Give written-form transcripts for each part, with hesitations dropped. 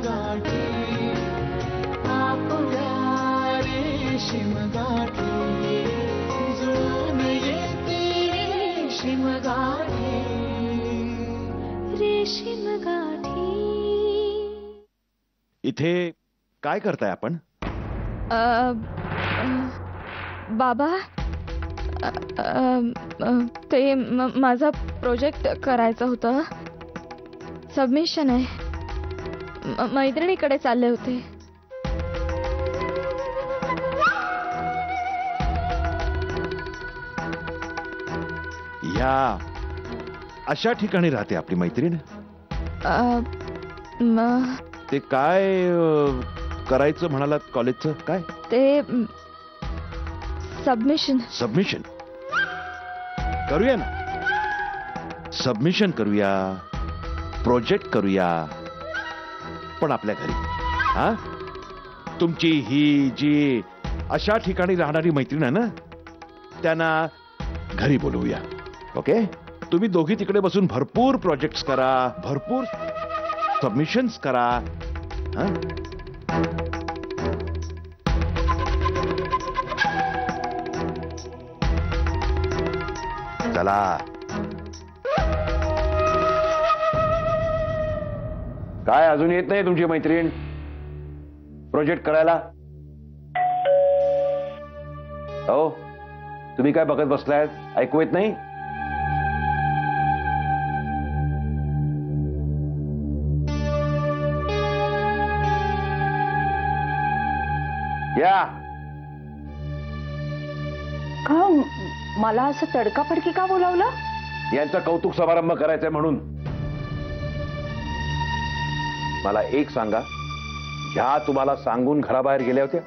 गाठी आपुल्या रेशीम गाठी जुळून येते रेशीम गाठी रेशीम गाठी. इथे काय करताय आपण? बाबा ते माझा प्रोजेक्ट करायचं होतं. सबमिशन आहे. मैत्रिणीकडे चालले होते. या अशा ठिकाणी राहते आपली मैत्रीण? ते काय करायचं म्हणालात कॉलेजचं? काय ते सबमिशन. सबमिशन करूया ना. सबमिशन करूया, प्रोजेक्ट करूया, पण आपल्या घरी. हा, तुमची ही जी अशा ठिकाणी राहणारी मैत्रीण आहे ना, त्यांना घरी बोलवूया. ओके, तुम्ही दोघी तिकडे बसून भरपूर प्रोजेक्ट्स करा, भरपूर सबमिशन्स करा. हा, चला. काय अजून येत नाही तुमची मैत्रीण प्रोजेक्ट करायला? हो, तुम्ही काय बघत बसलाय? ऐकू येत नाही? या. का मला असं तडकाफडकी का बोलावलं? यांचा कौतुक समारंभ करायचा म्हणून. मला एक सांगा, ह्या तुम्हाला सांगून घराबाहेर गेल्या होत्या?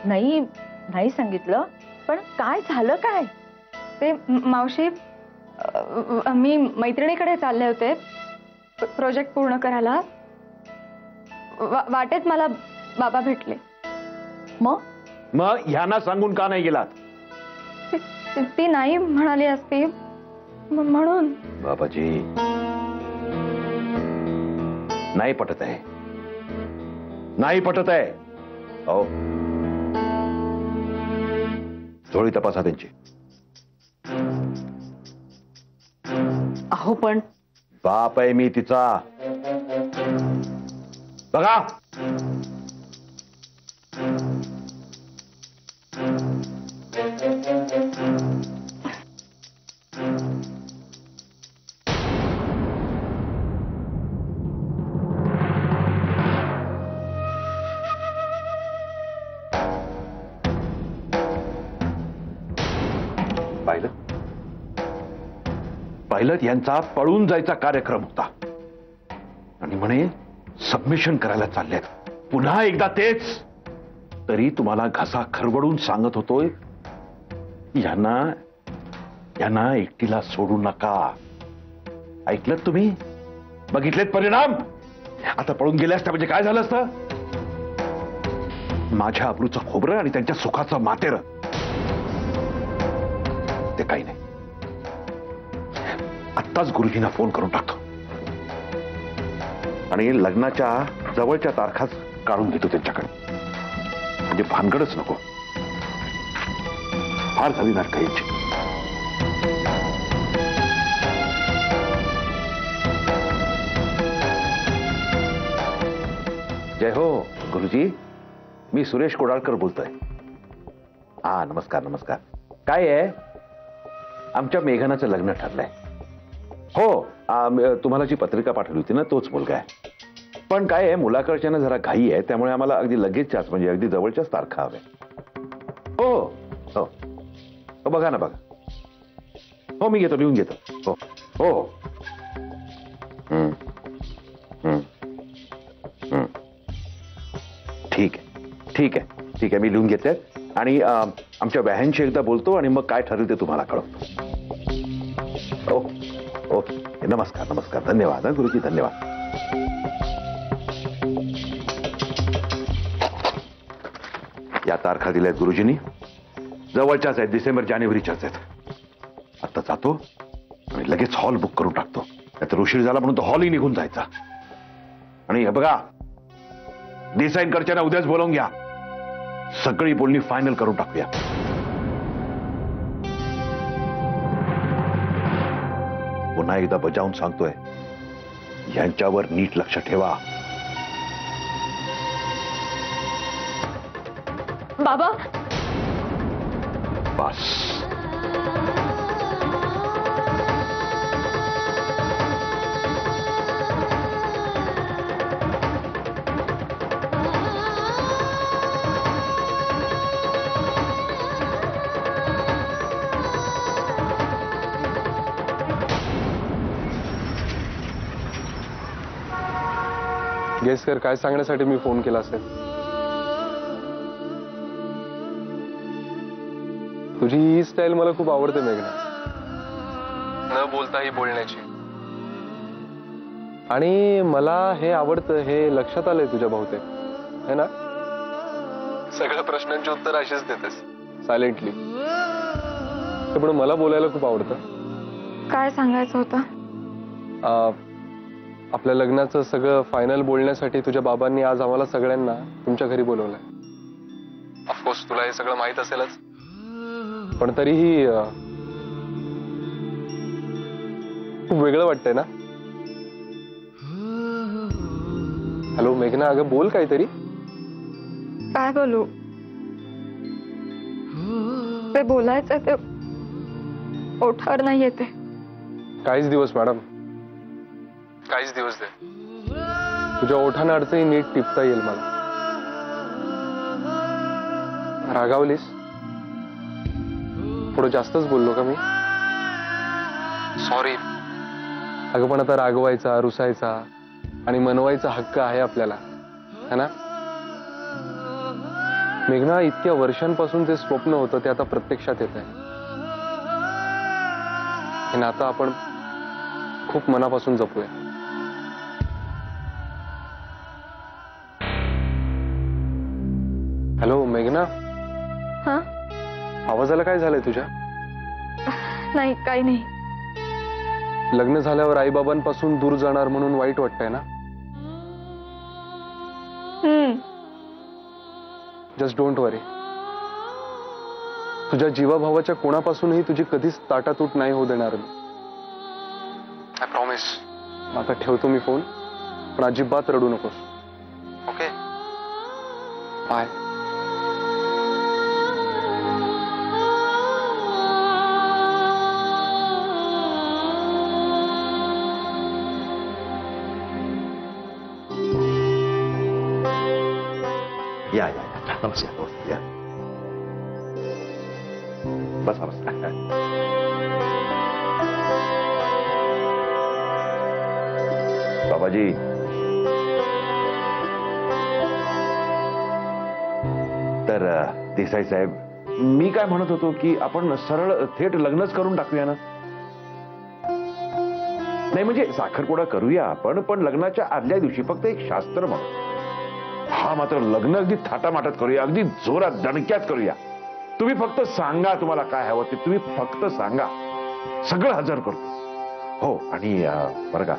नाही, नाही सांगितलं. पण काय झालं काय? ते मावशी, मी मैत्रिणीकडे चालले होते प्रोजेक्ट पूर्ण करायला. वाटेत मला बाबा भेटले. मग ह्यांना सांगून का नाही गेलात? ती नाही म्हणाली असती म्हणून. बाबाजी, नाही पटत आहे, नाही पटत आहे. हो, थोडी तपासा त्यांची. अहो पण बाप आहे मी तिचा. बघा, पायलट यांचा पळून जायचा कार्यक्रम होता आणि म्हणे सबमिशन करायला चाललेत. पुन्हा एकदा तेच. तरी तुम्हाला घसा खरवडून सांगत होतोय, यांना एकटीला सोडू नका. ऐकलत तुम्ही? बघितलेत परिणाम? आता पळून गेले असता म्हणजे काय झालं असतं? माझ्या अब्रूचं खोबरं आणि त्यांच्या सुखाचं मातेर. ते काही नाही. आत्ताच गुरुजींना फोन करून टाकतो आणि लग्नाच्या जवळच्या तारखाच काढून घेतो त्यांच्याकडे, म्हणजे भानगडच नको. फार झाली नाटकांची. जय हो गुरुजी, मी सुरेश कोडाळकर बोलतोय. हा, नमस्कार नमस्कार. काय आहे, आमच्या मेघनाचं लग्न ठरलंय. हो, तुम्हाला जी पत्रिका पाठवली होती ना, तोच मुलगा आहे. पण काय आहे, मुलाकडच्या जरा घाई आहे, त्यामुळे आम्हाला अगदी लगेचच्याच, म्हणजे अगदी जवळच्याच तारखा हव्या. हो हो हो, बघा ना बघा. हो, मी घेतो, लिहून घेतो. हो हो हो. ठीक आहे ठीक आहे ठीक आहे, मी लिहून घेते आणि आमच्या बॅहनशी एकदा बोलतो आणि मग काय ठरेल ते तुम्हाला कळवतो. ओके ओके, नमस्कार नमस्कार. धन्यवाद गुरुजी, धन्यवाद. या तारखा दिल्यात गुरुजींनी, जवळच्याच आहेत, डिसेंबर जानेवारीच्याच आहेत. आता जातो आणि लगेच हॉल बुक करून टाकतो. नाहीतर उशीर झाला म्हणून तो हॉलही निघून जायचा. आणि हे बघा, देसाईंकडच्या उद्याच बोलावून घ्या. सगळी बोलणी फायनल करून टाकूया. पुन्हा एकदा बजावून सांगतोय, यांच्यावर नीट लक्ष ठेवा. बाबा, बस. गेस कर काय सांगण्यासाठी मी फोन केला असेल. तुझी ही स्टाईल मला खूप आवडते मेघना, न बोलताही बोलण्याची. आणि मला हे आवडतं हे लक्षात आलंय तुझ्या बहुतेक, है ना? सगळ्या प्रश्नांची उत्तर अशीच देतेस सायलेंटली. पण मला बोलायला खूप आवडतं. काय सांगायचं होतं? आपल्या लग्नाचं सगळं फायनल बोलण्यासाठी तुझ्या बाबांनी आज आम्हाला सगळ्यांना तुमच्या घरी बोलवलंय. ऑफकोर्स तुला हे सगळं माहित असेलच, पण तरीही खूप वेगळं वाटतंय ना? हॅलो मेघना, अगं बोल काहीतरी. काय बोलू? ते बोलायचं ते ओठावर नाही येते. काहीच दिवस मॅडम, काहीच दिवस दे. तुझ्या ओठांना अडचणी नीट टिपता येईल मला. रागावलीस? थोडं जास्तच बोललो का मी? सॉरी. अगं पण आता रागवायचा, रुसायचा आणि मनवायचा हक्क आहे आपल्याला, है ना? मेघना, इतक्या वर्षांपासून ते स्वप्न होतं ते आता प्रत्यक्षात येत आहे. हे नातं आपण खूप मनापासून जपूया. हॅलो मेघना. हा? आवाजाला काय झालंय तुझ्या? नाही, काही नाही. लग्न झाल्यावर आईबाबांपासून दूर जाणार म्हणून वाईट वाटतंय ना? जस्ट डोंट वरी. तुझ्या जीवाभावाच्या कोणापासूनही तुझी कधीच ताटातूट नाही होऊ देणार मी. I promise. आता ठेवतो मी फोन, पण अजिबात रडू नकोस. Okay, bye. या या या. नमस्कार. या बसा बसा. बाबाजी, तर देसाई साहेब, मी काय म्हणत होतो की आपण सरळ थेट लग्नच करून टाकूया ना? नाही म्हणजे साखरपुडा करूया आपण, पण लग्नाच्या आदल्या दिवशी फक्त एक शास्त्र म्हणून. हा मात्र लग्न अगदी थाटामाटात करूया, अगदी जोरात दणक्यात करूया. तुम्ही फक्त सांगा तुम्हाला काय हवं ते, तुम्ही फक्त सांगा, सगळं हजर करतो. हो, आणि बरं का,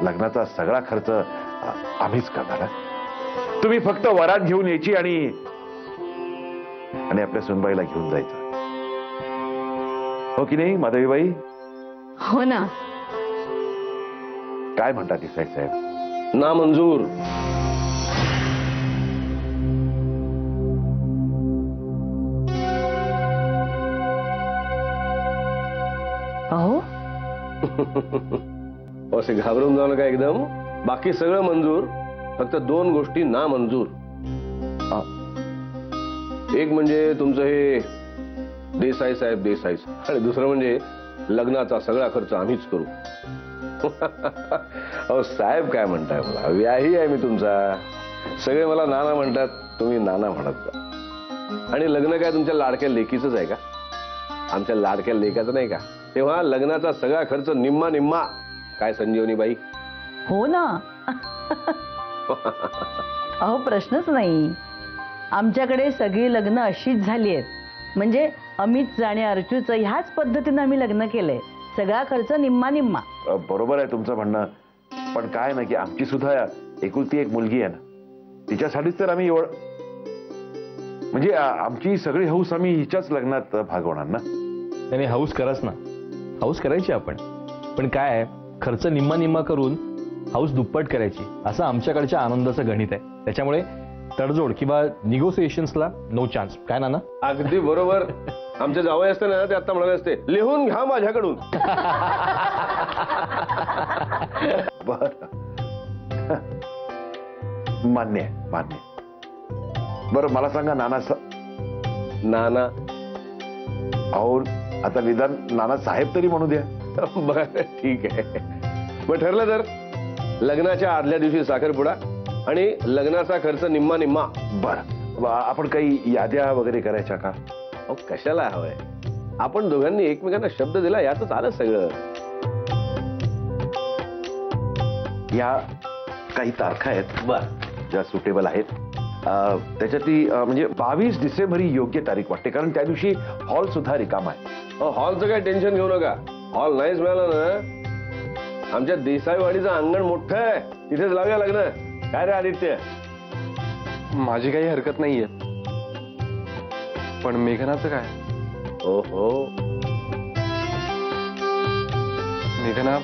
लग्नाचा सगळा खर्च आम्हीच करणार. तुम्ही फक्त वरात घेऊन यायची आणि आपल्या सुनबाईला घेऊन जायचं. हो की नाही माधवीबाई? हो ना. काय म्हणता देसाई साहेब? ना मंजूर. अहो असे घाबरून जाऊ नका एकदम. बाकी सगळं मंजूर, फक्त 2 गोष्टी ना मंजूर. एक म्हणजे तुमचं हे देसाई साहेब देसाई, आणि दुसरं म्हणजे लग्नाचा सगळा खर्च आम्हीच करू. अहो साहेब काय म्हणताय, मला व्याही आहे मी तुमचा. सगळे मला नाना म्हणतात, तुम्ही नाना म्हणत जा. आणि लग्न काय तुमच्या लाडक्या लेकीच आहे का? आमच्या लाडक्या लेकाचं नाही का? तेव्हा लग्नाचा सगळा खर्च निम्मा निम्मा. काय संजीवनी बाई? हो ना. अहो प्रश्नच नाही. आमच्याकडे सगळी लग्न अशीच झाली आहेत. म्हणजे अमित आणि अर्चूचं ह्याच पद्धतीनं आम्ही लग्न केलंय. सगळा खर्च निम्मा निम्मा. बरोबर आहे तुमचं म्हणणं, पण काय ना की आमची सुद्धा एकुलती एक मुलगी आहे ना. तिच्यासाठीच तर आम्ही एवढं म्हणजे आमची सगळी हौस आम्ही हिच्याच लग्नात भागवणार ना. त्याने हाऊस कराच ना, हाऊस करायची आपण, पण काय आहे, खर्च निम्मा निम्मा करून हाऊस दुप्पट करायची असं आमच्याकडच्या आनंदाचं गणित आहे. त्याच्यामुळे तडजोड किंवा निगोसिएशन्सला नो चान्स. काय ना? अगदी बरोबर. आमचे जावई असते ना, ते आता म्हणाले असते, लिहून घ्या माझ्याकडून. मान्य आहे, मान्य. बरं मला सांगा नाना नाना अहो आता निदान नाना साहेब तरी म्हणू द्या. बर ठीक आहे. मग ठरलं तर लग्नाच्या आदल्या दिवशी साखरपुडा आणि लग्नाचा खर्च निम्मा निम्मा. बरं आपण काही याद्या वगैरे करायच्या का? अहो कशाला हवंय, आपण दोघांनी एकमेकांना शब्द दिला यातच आलं सगळं. या काही तारखा आहेत ज्या सुटेबल आहेत. त्याच्यातली म्हणजे 22 डिसेंबर ही योग्य तारीख वाटते, कारण त्या दिवशी हॉल सुद्धा रिकामा आहे. हॉलचं काही टेन्शन घेऊ नका. हॉल नाहीच मिळाला ना, आमच्या देसाईवाडीचं अंगण मोठं आहे, तिथेच लावूया लग्न. काय रे आदित्य? माझी काही हरकत नाहीये, पण मेघनाचं काय? ओहो मेघना,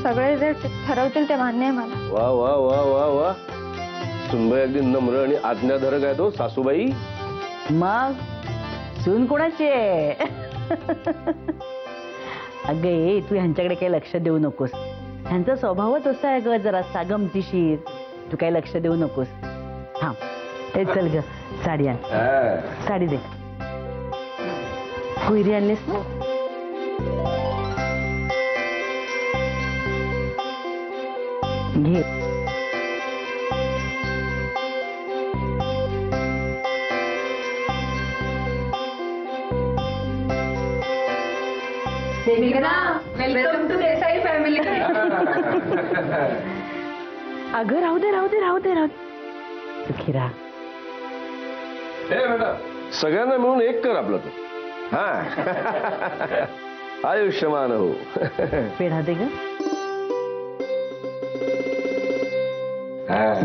सगळे जे ठरवतील ते मान्य आहे मला. वा वा वा वा वा. सुनबाई अगदी नम्र आणि आज्ञाधारक आहे तो. सासूबाई मग सून कोणाची आहे? अगं ये, तू ह्यांच्याकडे काही लक्ष देऊ नकोस. ह्यांचा स्वभावच असा आहे ग, जरा गमतीशीर. तू काही लक्ष देऊ नकोस. हा हे चल ग, साडी आण. साडी दे. कुयरी आणलीस ना? घे. Welcome to Desai family. अगं राहू दे राहू दे राहू दे राहू दे. सुखी राहा. सगळ्यांना मिळून एक कर आपलं तू. हा आयुष्यमान हो. पेढा दे ग.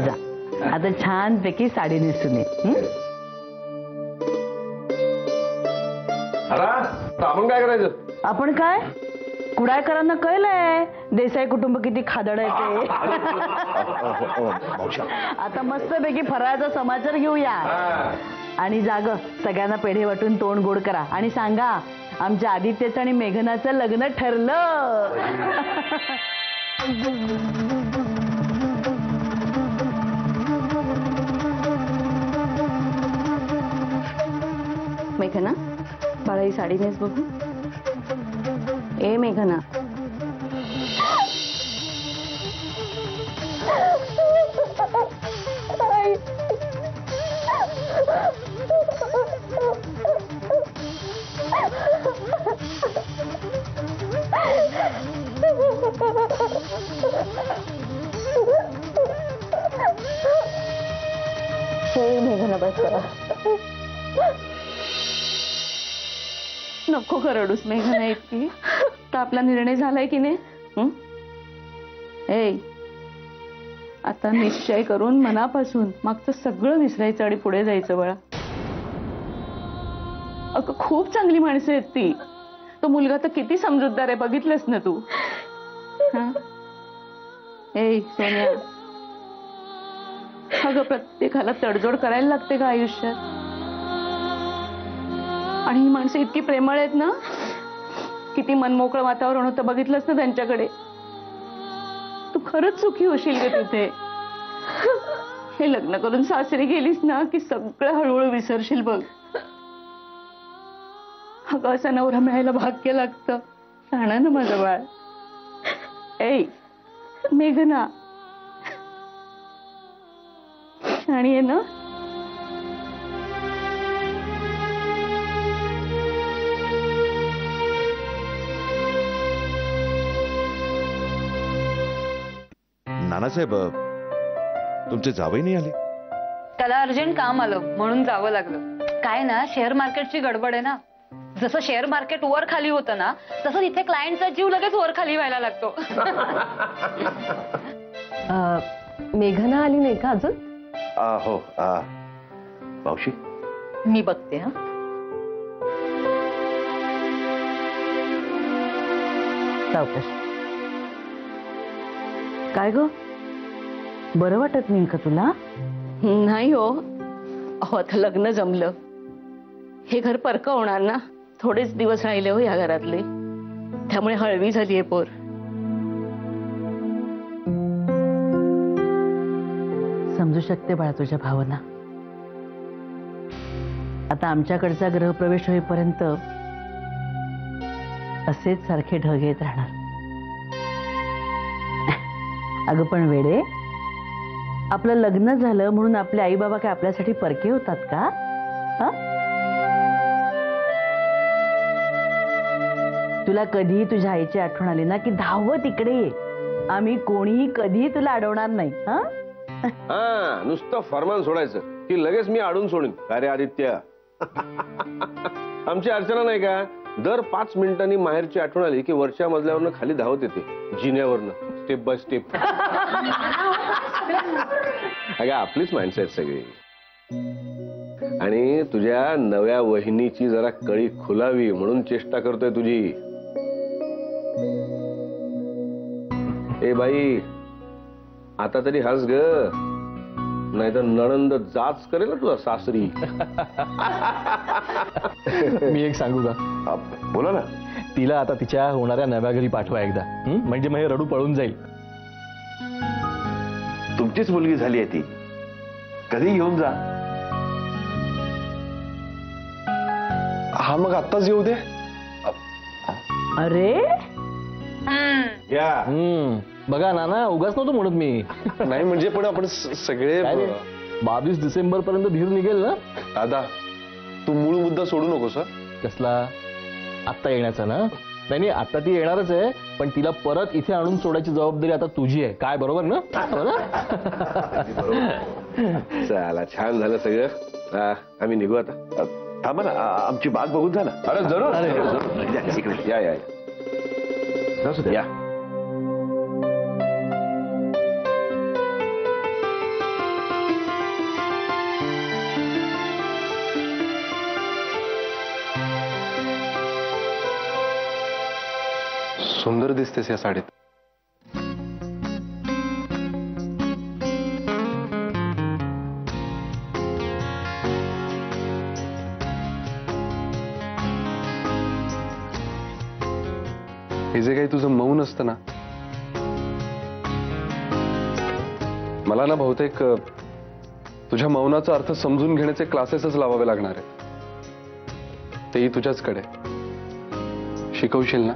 जा आता छानपैकी साडी नेसून ये. आपण काय करायचं? आपण काय, कुडाळकरांना कळलंय देसाई कुटुंब किती खादड आहे ते. आता मस्तपैकी फराळाचा समाचार घेऊया आणि जाग सगळ्यांना पेढे वाटून तोंड गोड करा आणि सांगा आमच्या आदित्यचं आणि मेघनाचं लग्न ठरलं. मेघना बाळा ही साडी नेस बघू. ए मेघना, मेघना बस करा. नको करडूस मेघना इतकी. तर आपला निर्णय झालाय की नाही? ए आता निश्चय करून मनापासून मागचं सगळं विसरायचं आणि पुढे जायचं बाळा. अगं खूप चांगली माणसं आहेत ती. तो मुलगा तर किती समजूतदार आहे, बघितलंस ना तू. ए सोनिया, अगं प्रत्येकाला तडजोड करायला लागते का आयुष्यात? आणि ही माणसं इतकी प्रेमळ आहेत ना, किती मनमोकळं वातावरण होतं, बघितलंस ना त्यांच्याकडे. तू खरंच सुखी होशील गे तिथे. हे लग्न करून सासरी गेलीस ना की सगळं हळूहळू विसरशील बघ. अगं असा नवरा मिळायला भाग्य लागतं. सांगा ना माझं बाळ. ए मेघना शाणी आहे ना? नानासाहेब तुमचे जावई नाही आले? त्याला अर्जंट काम आलं म्हणून जावं लागलं. काय ना, शेअर मार्केटची गडबड आहे ना. जसं शेअर मार्केट वर खाली होतं ना, तसं इथे क्लायंटचा जीव लगेच वर खाली व्हायला लागतो. मेघना आली नाही का अजून? हो मावशी मी बघते हा. सावकाश. काय ग, बरं वाटत नाही का तुला? नाही हो. अहो आता लग्न जमलं, हे घर परकं होणार ना. थोडेच दिवस राहिले हो या घरातले, त्यामुळे हळवी झालीये पोर. समजू शकते बाळा तुझ्या भावना. आता आमच्याकडचा गृहप्रवेश होईपर्यंत असेच सारखे ढग येत राहणार. अगं पण वेडे, आपलं लग्न झालं म्हणून आपले आई बाबा काय आपल्यासाठी परके होतात का? हा? तुला कधी तुझ्या आईची आठवण आली ना की धावत इकडे ये. आम्ही कोणीही कधीही तुला अडवणार नाही. हा, नुसतं फरमान सोडायचं की लगेच मी आडून सोडीन. काय रे आदित्य, आमची अर्चना नाही का दर 5 मिनिटांनी माहेरची आठवण आली की वरच्या मजल्यावरनं खाली धावत येते, जिन्यावरनं स्टेप बाय स्टेप. अगं आपलीच माणसं आहेत सगळी. आणि तुझ्या नव्या वहिनीची जरा कळी खुलावी म्हणून चेष्टा करतोय तुझी. ए बाई, आता तरी हस ग, नाही तर नणंद जाच करेल ना तुझा सासरी. मी एक सांगू का? बोला ना. तिला आता तिच्या होणाऱ्या नव्या घरी पाठवा एकदा, म्हणजे मग हे रडू पळून जाईल. तुमचीच मुलगी झाली आहे ती, कधी घेऊन जा. हा मग आत्ताच येऊ दे. अरे या बघा नाना, उगाच नव्हतं म्हणत मी. नाही म्हणजे पण आपण सगळे 22 डिसेंबर पर्यंत धीर निघेल ना. दादा तू मूळ मुद्दा सोडू नकोस. कसला? आत्ता येण्याचा ना? नाही आता ती येणारच आहे, पण तिला परत इथे आणून सोडायची जबाबदारी आता तुझी आहे. काय बरोबर ना? चला, छान झालं सगळं. आम्ही निघू आता. थांबा ना, आमची बाग बघून झाला. अरे जरूर. इकडे या या या. सुंदर दिसतेस या साडीत. हे जे काही तुझं मौन असतं ना, मला ना बहुतेक तुझ्या मौनाचा अर्थ समजून घेण्याचे क्लासेसच लावावे लागणार आहे. तेही तुझ्याचकडे. शिकवशील ना?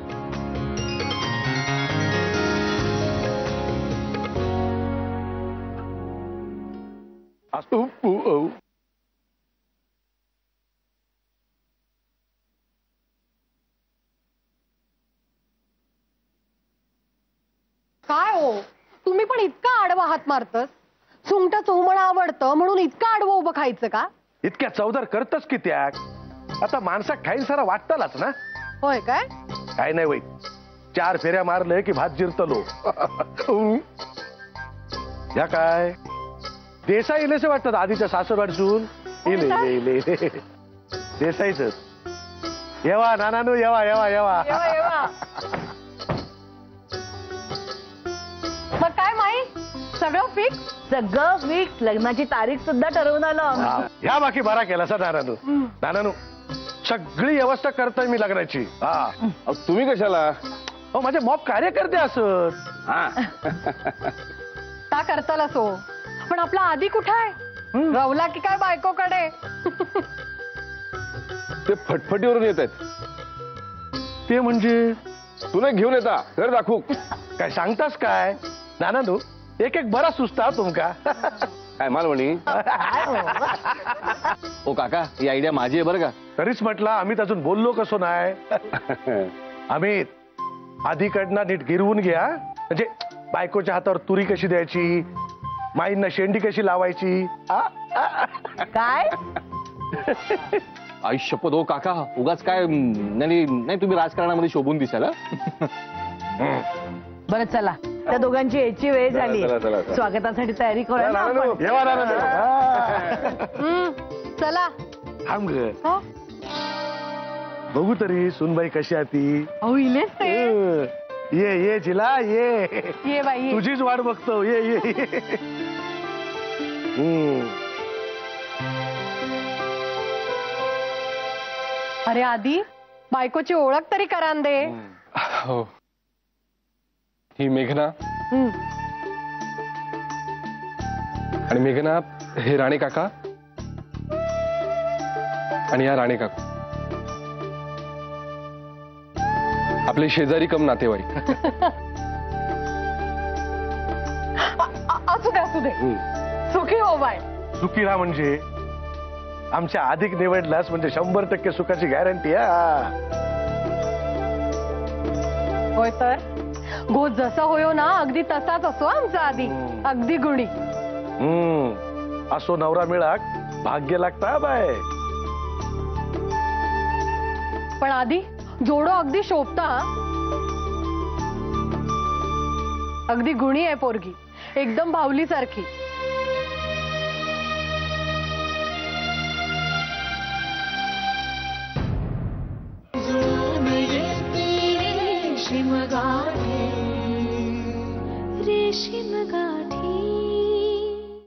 काय हो, तुम्ही पण इतका आडवा हात मारतस? सुंगट चोमणं आवडतं म्हणून इतका आडवं उभं खायचं का? इतक्या चौदार करतच की त्याग. आता माणसात खाईल सारा वाटतालाच ना. होय काय? काय नाही वय, 4 फेऱ्या मारले की भात जिरतलो. या काय देसाई इलेसे वाटतात आधीच्या सासरवाडसून. इले इले इले देसाईच. येवा नानानू, येवा येवा येवा. मग काय माई, सगळं फिक्स? सगळं फिक्स. लग्नाची तारीख सुद्धा ठरवून आलो. या बाकी बरा केला सर नानानू. नानानू सगळी व्यवस्था करताय मी लग्नाची. हा तुम्ही कशाला? हो माझे मॉप कार्यकर्ते असत. का करताला सो, पण आपला आधी कुठं आहे? रवला की काय बायकोकडे? ते फटफटीवरून येत आहेत. ते म्हणजे तुला घेऊन येता घर दाखवू. काय सांगतास काय नानानू? एक एक बरा सुचता तुमका. काय मालवणी? ओ काका, ही आयडिया माझी आहे बरं का. तरीच म्हटलं आम्ही अजून बोललो कसो नाही. अमित आधीकडनं नीट गिरवून घ्या, म्हणजे बायकोच्या हातावर तुरी कशी द्यायची, माईंना शेंडी कशी लावायची. काय आई शपथ हो काका, उगाच काय नाही तुम्ही राजकारणामध्ये शोभून दिसाल. बरं चला, त्या दोघांची यायची वेळ झाली चला, चला, चला. स्वागतासाठी तयारी करूया ना आपण. येवा ना चला थांब ग हो? बघू तरी सुनबाई कशी आहे ती अहो इलेच ते ये जिला ये ये बाई ये. तुझीच वाट बघतो ये अरे आधी बायकोची ओळख तरी करान दे. हो ही मेघना हम्म. आणि मेघना हे राणे काका आणि या राणे काकू आपले शेजारी कम नातेवाईक. असू दे सुखी हो बाय. सुखी राहा म्हणजे आमच्या अधिक निवडलास म्हणजे 100% सुखाची गॅरंटी. होय तर गो जसा होयो ना अगदी तसाच असो आमचा आधी. अगदी गुणी. असो नवरा मिळाक भाग्य लागता बाय. पण आधी जोडो अगदी शोभता हा. अगदी गुणी आहे पोरगी एकदम भावली सारखी. जुळून येते रेशीम गाठी.